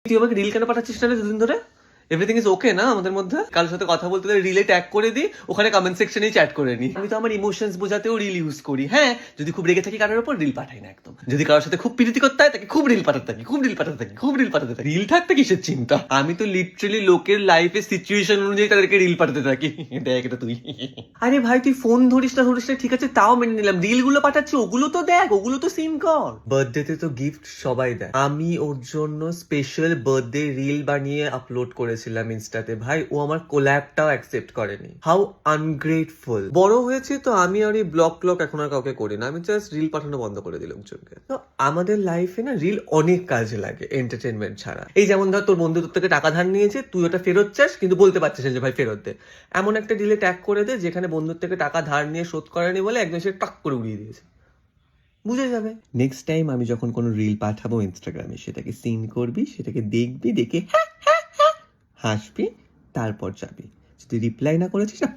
তুই আমাকে রিল কেন পাঠাচ্ছিস না দুদিন ধরে? এভরিথিং ইজ ওকে না আমাদের মধ্যে? কারোর সাথে কথা বলতে গেলে রিলে ট্যাগ করে দিই, ওখানে কমেন্ট সেকশনেই চ্যাট করে নিই। আমি তো আমার ইমোশনস বোঝাতেও রিল ইউজ করি। হ্যাঁ, যদি খুব রেগে থাকি কারোর উপর, রিল পাঠাই না একদম। যদি কারোর সাথে খুব প্রীতি করতে হয়, তাকে খুব রিল পাঠাতে থাকি, খুব রিল পাঠাতে থাকি, খুব রিল পাঠাতে থাকি। রিল থাকতে কিসের চিন্তা? আমি তো লিটারালি লোকের লাইফে সিচুয়েশন অনুযায়ী তাদেরকে রিল পাঠাতে থাকি। দেখ এটা তুই। আরে ভাই তুই ফোন ধরিস না ঠিক আছে, তাও মেনে নিলাম। রিল গুলো পাঠাচ্ছি, ওগুলো তো দেখ, ওগুলো তো সিন কর। বার্থডেতে তো গিফট সবাই দেয়। আমি ওর জন্য স্পেশাল বার্থডে রিল বানিয়ে আপলোড করেছিলাম ইনস্টাতে। ভাই ও আমার কোল্যাবটাও অ্যাকসেপ্ট করেনি। How ungrateful. বড় হয়েছে তো আমি আর এই ব্লগ এখন আর কাউকে করি না। আমি জাস্ট রিল পাঠানো বন্ধ করে দিলাম লোকজনকে। তো আমাদের লাইফে না রিল অনেক কাজে লাগে এন্টারটেনমেন্ট ছাড়া। এই যেমন ধর তোর বন্ধু তোর থেকে টাকা ধার নিয়েছে, তুই ওটা ফেরত চাস কিন্তু বলতে পারছিস না যে ভাই ফেরত দে। এমন একটা রিলে ট্যাগ করে দে যেখানে বন্ধুর থেকে টাকা ধার নিয়ে শোধ করেনি বলে একদম সে টাক করে উড়িয়ে দিয়েছে, বুঝে যাবে। নেক্সট টাইম আমি যখন কোনো রিল পাঠাবো ইনস্টাগ্রামে, সেটাকে সিন করবি, সেটাকে দেখবি, দেখে হাসবি, তারপর যাবি। যদি রিপ্লাই না করেছিস না